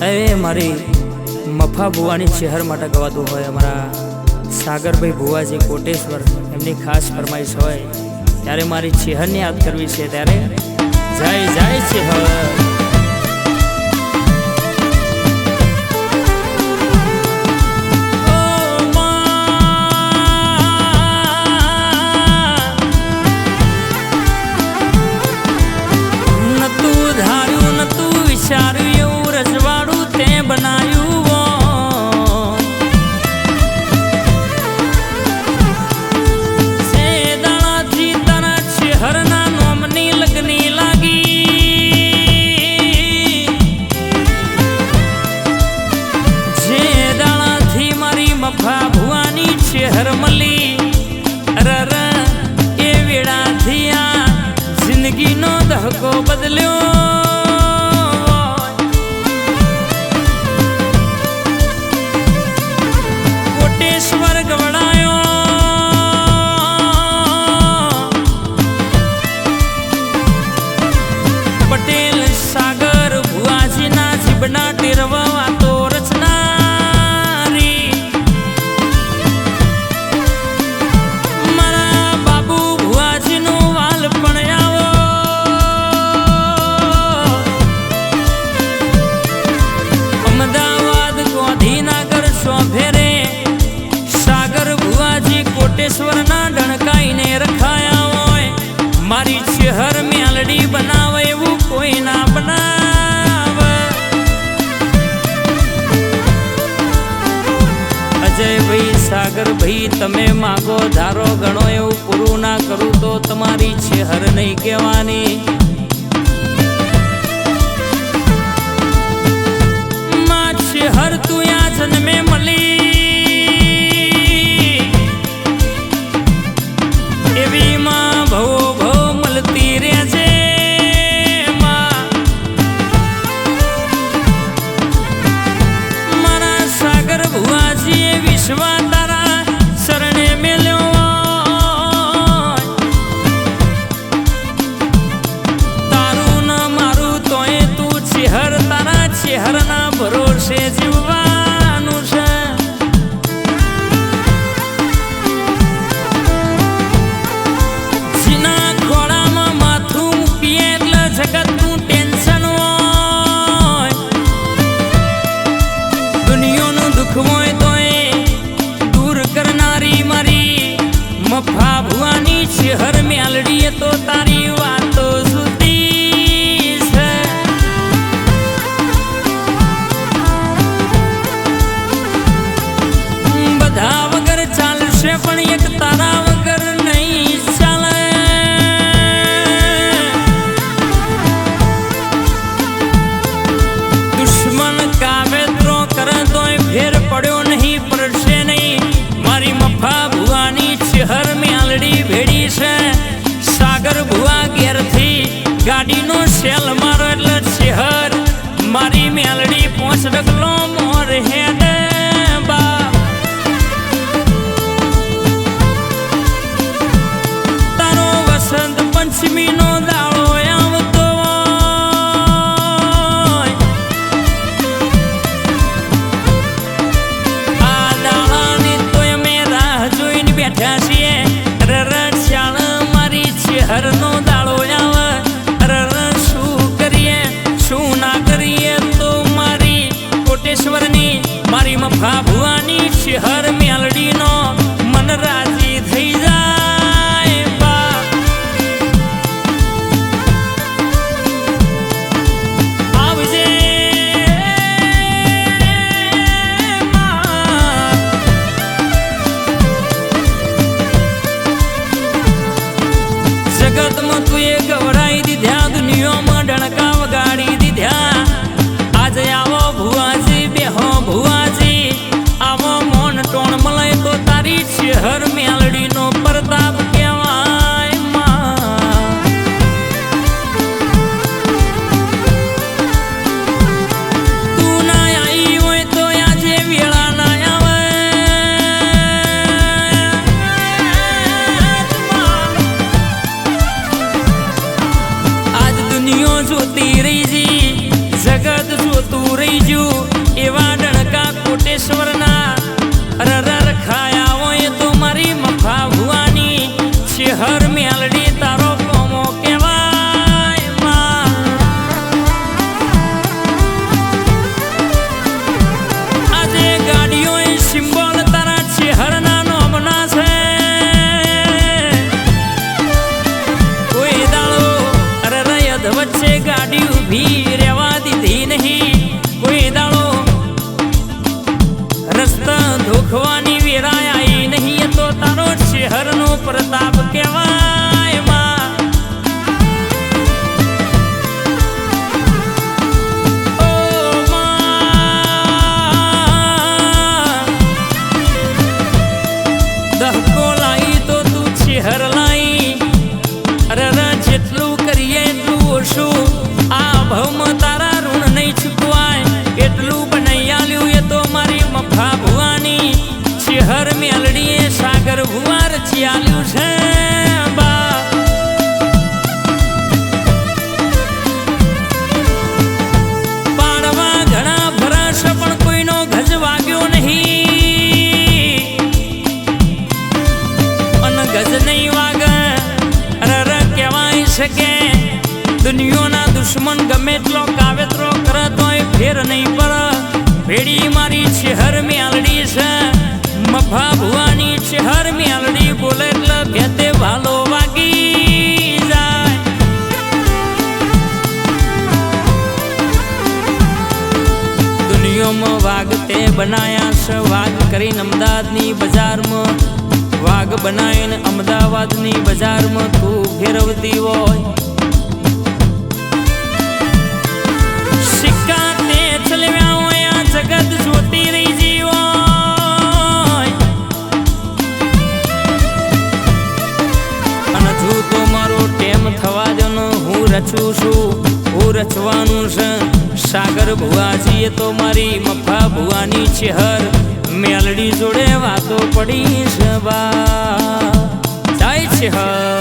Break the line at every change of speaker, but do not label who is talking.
એ મારી મફા ભુવાની શહેર માટે ગવાતું હોય અમારા સાગરભાઈ ભુવાજી કોટેશ્વર એમની ખાસ ફરમાઈશ હોય ત્યારે મારી ચેહરની યાદ કરવી છે ત્યારે જય જય ચેહર को बदल्यो कोटेश्वर गवड़ायो पटेल सागर भुवाजी ना जीवना टेरवा तो रचनारी मारा बाबू भुवाजी नो वाल पण कोटेश्वर ना ढणकाई ने रखाया होय मारी शहर में अलड़ी बनावे वो कोई ना बनावे अजय भाई सागर भाई तमे मागो धारो गणो एवं पूरू ना करूं तो तमारी शहर नहीं कहवानी मां शहर तू या जन्मे मली हरना भरोसे जीववानु छे जीना खोळामां माथुं मूकीए એટલે જગતનું ટેન્શન હોય દુનિયાનું દુઃખ હોય તોય દૂર કરનારી મારી મફા ભુવાની શહેર મેલડીએ તો તારી વાતો पण एक तारा वगर नहीं चले दुश्मन का वेत्रो करे तो फेर पड़ो नहीं पड़शे नहीं मारी मफा भुवानी शहर में आलड़ी भेड़ी से सागर भुवा घेर थी गाड़ी नो सेल मारो એટલે शहर मारी मेलड़ी पहुंच डगलो मोर हेड पंचमी नो दाड़ो आवतो आ दाड़ानी तो अमे राह जोईने बैठा छीए ररचाण मारी शहर नो दाड़ो आवे रर शू करिए शू ना करिए तो मारी कोटेश्वरनी मारी मफा भुवानी शहर मेलडी नो मन राजी थई जाए મોઢું રહી ગયું એવા ડણકા કોટેશ્વરના રર ખાયા હોય તો મારી મફા ભુવાની શહેર મેલડી તારો કોમો કેવાય માં. આજે ગાડીઓ સિમ્બોલ તારા શહેરના નોમના છે. કોઈ દાડો રયદ વચ્ચે ગાડી ઊભી રહેવા દીધી નહીં. કોઈ દાડો રસ્તા ધોખવાની વેરાય આવી નહીં. તો તારો શહેરનો પ્રતાપ કહેવાય માં. ઓ માં દહકો લાઈ તો તું શહેર લાઈ. અરે જેટલું કરીએ એટલું ઓછું. આ ભાવમાં તારા ઋણ નહીં ચૂકવાય. એટલું બનાઈ આલ્યું એ તો મારી મફા ભુવાની શહેર મેલડીએ સાગર ભુવા રચી આલ્યું છે બા. પાડવા ઘણા ફરસ પણ કોઈનો ગજ વાગ્યો નહીં. અન ગજ નહીં વાગે રર કહેવાય શકે. દુનિયાના દુશ્મન ગમે એટલો કાવેતરો કરે તોય ફેર નહીં પડે. ભેડી મારી શહેર મેલડી છે મફા ભુવાની શહેર મેલડી બોલે એટલે ભેતે ભાલો વાગી જાય. દુનિયામાં વાઘ તે બનાયા છે. વાઘ કરીને અમદાવાદની બજારમાં વાઘ બનાવીને અમદાવાદની બજારમાં તું ફેરવતી હોય. સિક્કા તે ચલવ્યા હોય આ જગત જોતી રહી જીવો. અને તું તો મારો ટેમ થવા દો ને હું રચું છું. હું રચવાનું છે. સાગર ભુવાજીએ તો મારી મફા ભુવાની શહેર મેલડી જોડે વાતો પડી છે બા. જાય શહેર